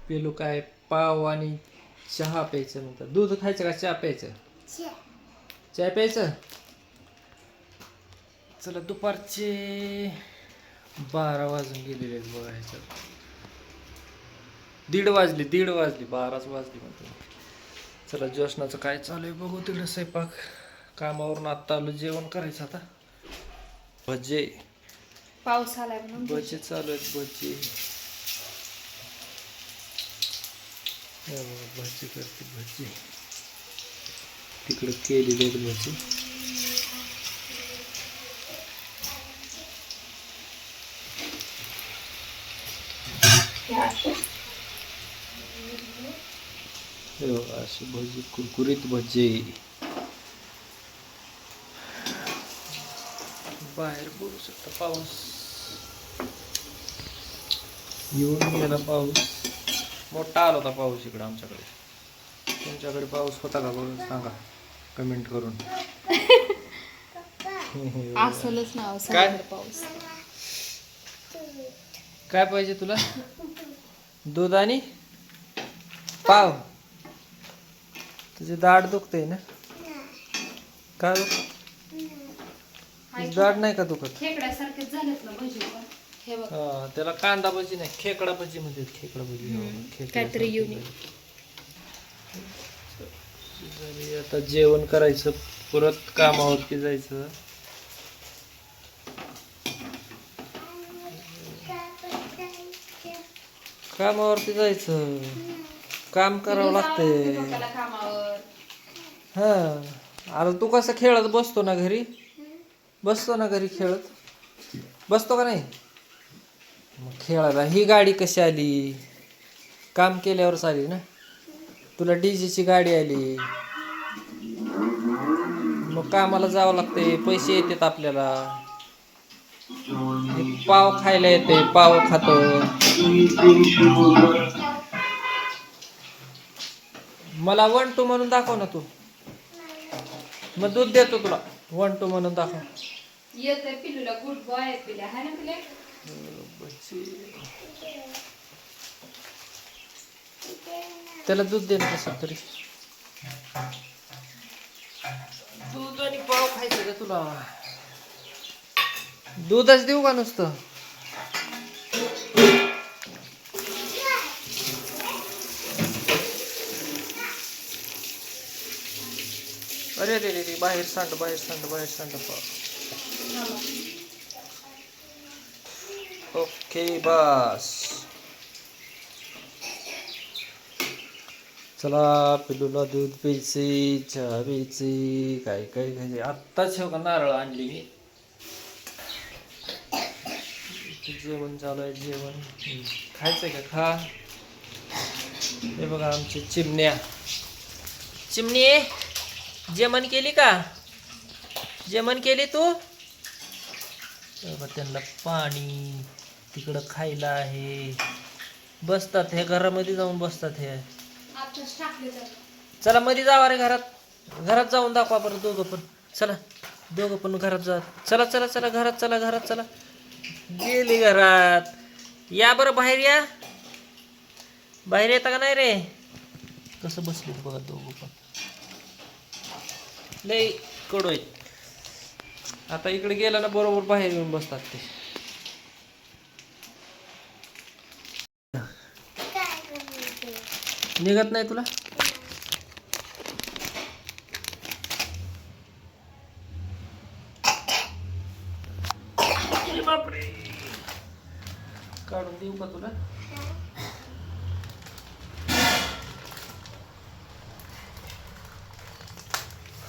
पिलू काय पाव आणि चहा प्यायचं म्हणतात. दूध खायचं का चहा प्यायचं? चहा प्यायचं. चला दुपारचे 12 वाजून गेलेले आहेत बघा. ह्याच्यात 1:30 वाजली 12च वाजली म्हणतो. चला जोशनाचं काय चालू आहे बघू. तिकडे स्वयंपाक कामावरून आत्ता आलो. जेवण करायचं आता. भजे पाऊस आलाय म्हणून भजे चालू आहेत. भजे भजी करते. भजी तिकडे केलेले आहेत भजी. अशी भजी कुरकुरीत भजी. बाहेर बघू शकता पाऊस येऊन गेला. पाऊस मोठा आला होता पाऊस इकडे आमच्याकडे. तुमच्याकडे पाऊस होता का बघ सांगा कमेंट करून. असलच ना काय पाऊस. काय पाहिजे तुला? दूध आणि पाव. तुझे दाढ दुखते ना? का दाढ नाही का दुखत? खेकड्यासारखेच झालेत ना भजी पण. हे बघ त्याला कांदा भजी नाही खेकडा भजी म्हणतात. खेकडा भजी काहीतरी युनिक. आता जेवण करायचं परत कामावरती जायचं. कामावरती जायचं. काम करावं लागतंय. हा अरे तू कसं खेळत बसतो ना घरी. बसतो ना घरी खेळत बसतो का नाही. मग खेळायला ही गाडी कशी आली? काम केल्यावरच आली ना. तुला डीजेची गाडी आली. मग कामाला जावं लागते. पैसे येतात आपल्याला. पाव खायला येते. पाव खातो. मला 1 2 म्हणून दाखव ना तू. मग दूध देतो तुला. 1 2 म्हणून दाखव. येते पिलूला गुड बॉय पिल्या है ना पिल्या. त्याला दूध दे ना कसं तरी. दूध आणि पाव खायचं का तुला? दूधच देऊ का नुसतं? अरे रे रे बाहेर सांड बाहेर सांड बाहेर सांड पाव. ओके बस. चला पिलूला दूध प्यायचे. चहा प्यायचे. काय काय खायचे. आत्ताच हो का नारळ आणली मी. जेवण चालू आहे. जेवण खायचंय का खा. हे बघा आमची चिमण्या. चिमणी जेवण केली का? जेवण केली तू? त्यांना पाणी तिकडं खायला आहे. बसतात हे घरामध्ये जाऊन बसतात हे. चला मध्ये जावा रे घरात. घरात जाऊन दाखवा बरं दोघं पण. चला दोघं पण घरात जा. चला चला चला घरात चला. घरात चला. गेली घरात. या बरं बाहेर या. बाहेर येता का नाही रे? कसं बसले बघा दोघं पण. लय कडू आहेत. आता इकडे गेला ना बरोबर बाहेर येऊन बसतात ते. निघत नाही तुला? बापरे काढून देऊ का तुला?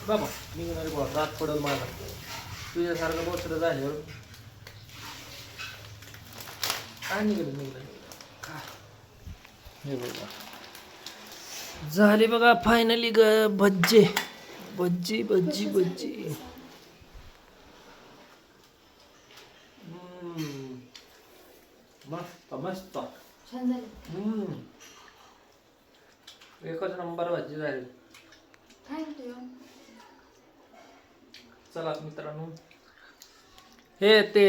बाबा निघणारी बॉल रात पडल माझा. तुझ्यासारखं बोचडं झाल्यावर काय निघलं निघलं. हे बघा झाले बघा फायनली भज्जे. भज्जी भज्जी भज्जी. मस्त मस्त. एकच नंबर भज्जी झाली. चला मित्रांनो हे ते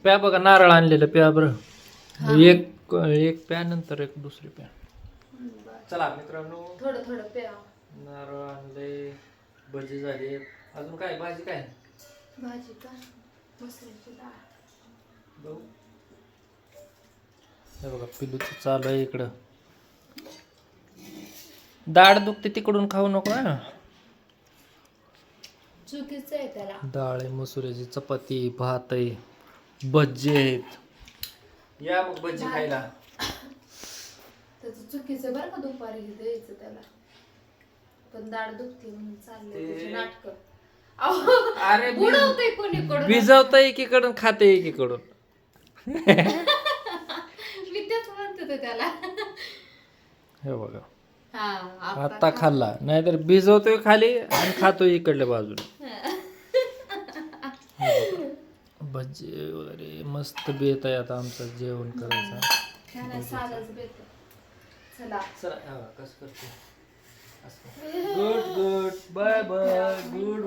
प्या बघा नारळ आणलेलं प्या बरं. एक एक पॅन नंतर एक दुसरी पॅन. चला मित्रांनो, थोडं थोडं प्या. नारळ आणले, भजी झाली. अजून काय भाजी काय? भाजी का? मसुराची डाळ. बघू. हे बघा पिलूचं चालू आहे इकडं. दाढ दुखते तिकडून खाऊ नको ना. चुकीचं आहे त्याला. डाळ आहे, मसुऱ्याची चपाती, भात आहे, भजी आहेत. या मग भजी खायला. त्याचं चुकीचं बरं का, दुपारी द्यायचं त्याला. पण दाढ दुखते म्हणून चाललंय त्याची नाटकं. अरे बुडवतंय कोणीकडून. भिजवतंय एकीकडून, खाते एकीकडून. मी तेच म्हणत होते त्याला. हे बघा हा आता खाल्ला, नाहीतर भिजवतोय खाली आणि खातोय इकडल्या बाजूला. भजी वगैरे मस्त बेत आहे आता आमचं जेवण करायचं. साधाच बेत. चला चला कसं करते. Good good bye bye good.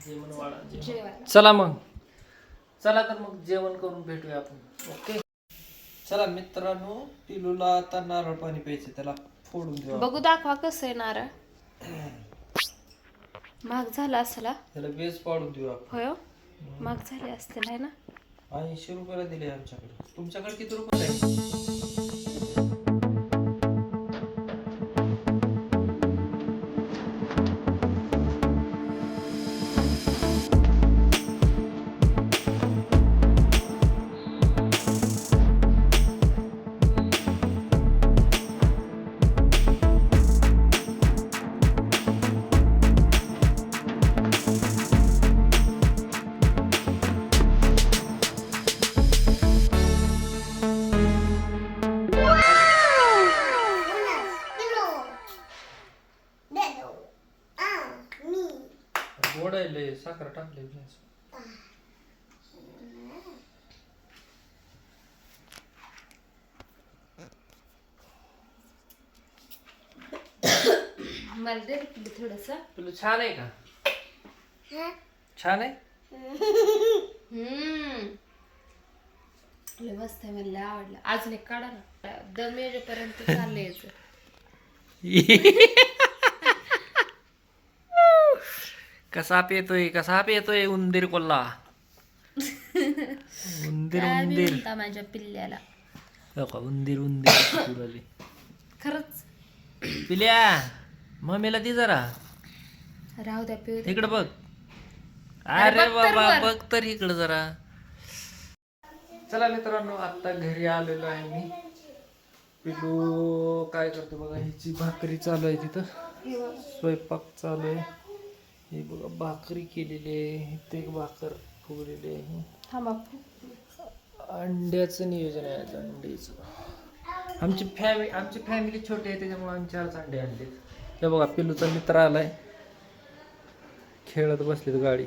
जेवण वाढा जेवायला. चला मग, चला तर मग जेवण करून भेटूया आपण. ओके चला मित्रांनो, पिलूला आता नारळ पाणी प्यायचे, त्याला फोडून देऊ. बघू दाखवा कसं आहे नारळ. महाग झाला असला. त्याला बेस पाडून देऊ आपण. होय महाग झाले असतील आहे ना. 80 रुपयाला दिले आमच्याकडे. तुमच्याकडे किती रुपये आहे? गोड आहे लय, साखर टाकली. मला दे थोडस. तुला छान आहे का? छान आहे. लय मस्त आहे, मला लय आवडलं. अजून एक काढा ना. दम येईपर्यंत चाललंय याचं. कसा येतोय उंदीर कोल्हा. उंदीर काय बी उंदीर म्हणता माझ्या पिल्ल्याला. हो का, उंदीर उंदीर. खरंच. पिल्या मम्मीला ती जरा राहू द्या, पिऊ द्या. इकडं बघ. अरे अरे बघ तर बाबा वर. बघ तर इकडं जरा. चला मित्रांनो, आता घरी आलेलो आहे मी. पिलू काय करतो बघा, हिची भाकरी चालू आहे तिथं. स्वयंपाक चालू आहे. हे बघा भाकरी केलेली आहे. इथे एक भाकर फुगलेली आहे. थांबा. अंड्याचं नियोजन आहे आज, अंड्याचं. आमची फॅमिली छोटी आहे त्याच्यामुळे आम्ही 4 अंडे आणले. हे बघा पिलूचा मित्र आलाय, खेळत बसलेत गाडी.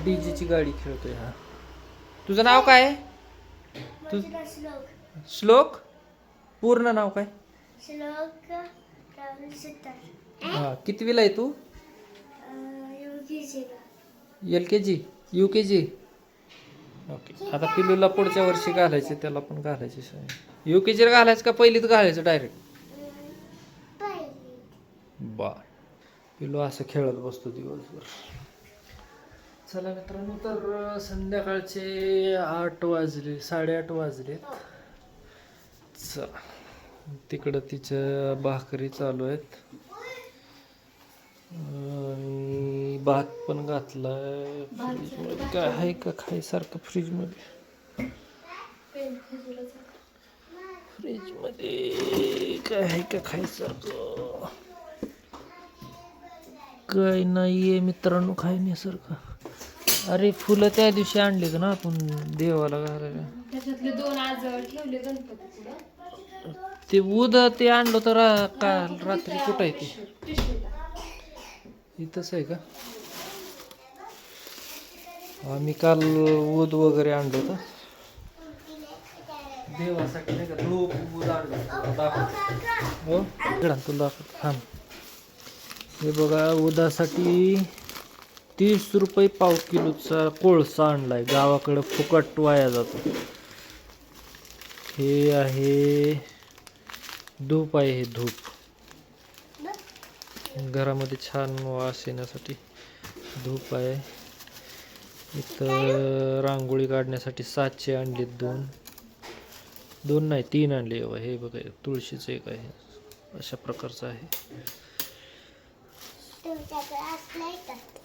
डीजेची गाडी खेळतोय हा. तुझं नाव काय आहे? श्लोक. पूर्ण नाव काय? हा, कितवीला आहे तू? LKG UKG. ओके. आता पिलूला पुढच्या वर्षी घालायचे, त्याला पण घालायचे. UKG घालायचं का पहिलीत घालायचं डायरेक्ट? बर. पिलू असं खेळत बसतो दिवसभर. चला मित्रांनो, तर संध्याकाळचे 8 वाजले, 8:30 वाजलेत. चला, तिकडं तिच्या भाकरी चालू आहेत आणि भात पण घातलाय. फ्रीजमध्ये काय आहे का खायसारखं? फ्रीजमध्ये काय आहे का खायसारखं? काय नाहीये मित्रांनो खाण्यासारखं. अरे फुलं त्या दिवशी आणलीत ना आपण देवाला घालायला. त्याच्यातले 2 आज ठेवले गणपती पुढं. ते ते आणलं तर काल रात्री कुठं आहे ते? इथंच आहे का? आम्ही काल वगैरे आणलं होतं देवासाठी, नाही का? धूप आणलं दाखवतो. हो इकडं तुला दाखवतो. थांब. हे बघा उदासाठी ₹30 पाव किलोचा कोळसा आणलाय. गावाकडं फुकट वाया जातो. हे आहे धूप आहे. हे धूप घरामध्ये छान वास येण्यासाठी धूप आहे. इथं रांगोळी काढण्यासाठी साचे आणले. दोन नाही 3 आणले. हे बघा तुळशीचं एक आहे. अशा प्रकारचं आहे.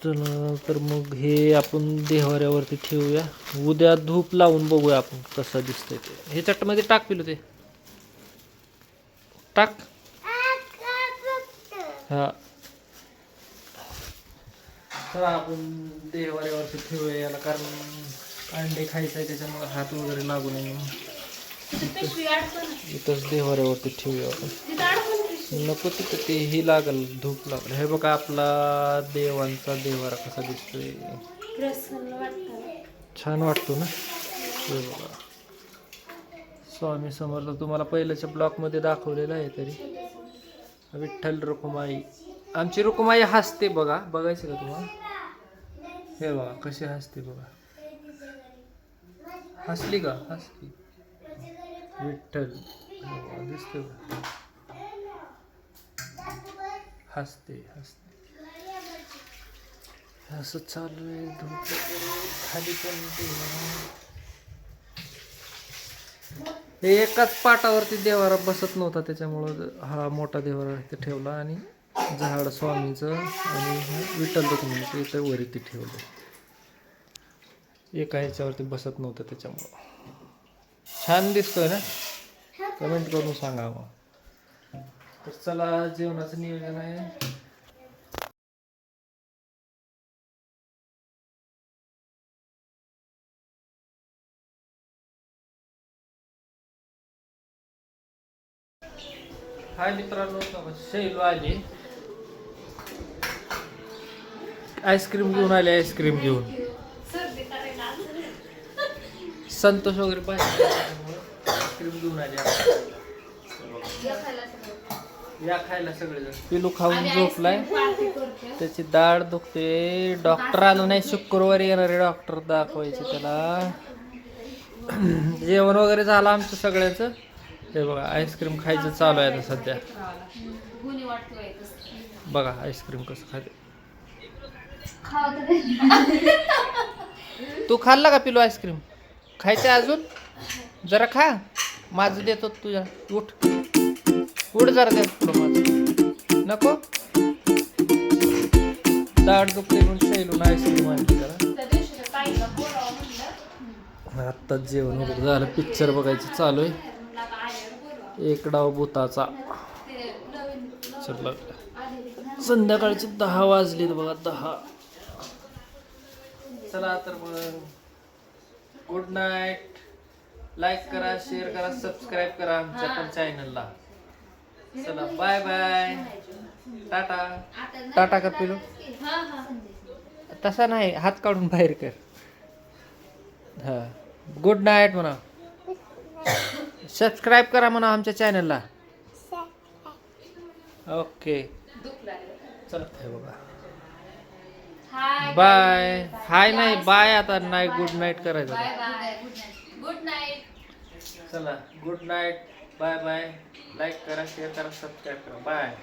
चला तर मग हे आपण देव्हाऱ्यावरती ठेवूया. उद्या धूप लावून बघूया आपण कसं दिसतंय ते. हे चटमध्ये टाक पिलो ते टाक. हा चला आपण देव्हाऱ्यावरती ठेवूया याला, कारण अंडे खायचं आहे त्याच्यामुळे हात वगैरे लागू नये. इथंच देव्हाऱ्यावरती ठेवूया आपण. नको तिथं ते ही लागल, धूप लागल. हे बघा आपला देवांचा देव्हारा कसा दिसतोय. छान वाटतो ना. हे बघा स्वामी समर्थ तुम्हाला पहिल्याच्या ब्लॉकमध्ये दाखवलेलं आहे. तरी विठ्ठल रुक्माई, आमची रुक्माई हसते बघा. बघायचं का तुम्हाला? हे बघा कशी हसते बघा. हसली का? हसली. विठ्ठल दिसते बघा. हसते हसते. असं चालू आहे. धूप खाली पण हे एकाच पाटावरती देवारा बसत नव्हता, त्याच्यामुळं हा मोठा देवारा इथे ठेवला आणि झाड स्वामीचं आणि विठ्ठल रुक्मिणीचं इथं वर इथे ठेवलं. एका ह्याच्यावरती बसत नव्हतं त्याच्यामुळं. छान दिसतोय ना? कमेंट करून सांगा मग. तर चला जेवणाचं नियोजन आहे. हाय मित्रांनो, शैलू आली आईस्क्रीम घेऊन आले. आईस्क्रीम घेऊन संतोष वगैरे पाहिजे आईस्क्रीम घेऊन आले. या खायला सगळेजण. पिलू खाऊन झोपलाय. त्याची दाढ दुखते. डॉक्टर आलो नाही. शुक्रवारी येणारे डॉक्टर दाखवायचे त्याला. जेवण वगैरे झालं आमचं सगळ्याचं. हे बघा आईस्क्रीम खायचं चालू आहे आता सध्या. बघा आईस्क्रीम कसं खाते. तू खाल्ला का पिलो आईस्क्रीम? खायचं अजून? जरा खा. माझं देतो तुझ्या. उठ उठ जरा द्या तुला माझं. नको दाढ दुखते म्हणून शैलून आईस्क्रीम आणली जरा. आत्ताच जेवण वगैरे झालं. पिक्चर बघायचं चालू आहे. एक डाव भूताचा. चला संध्याकाळचे 10 वाजलेत बघा. 10. चला तर मग गुड नाईट. लाईक करा, शेअर करा, सबस्क्राईब करा आमच्या पण चॅनलला. चला बाय बाय. टाटा. टाटा कर पिलो. तसा नाही, हात काढून बाहेर कर. हा गुड नाईट म्हणा. सबस्क्राईब करा म्हणा आमच्या चॅनलला. ओके चला. हे बघा बाय. हाय नाही बाय. आता नाही गुड नाईट करायचं. Good night. चला good night. Bye bye. Like करा, शेअर करा, सबस्क्राईब करा. बाय.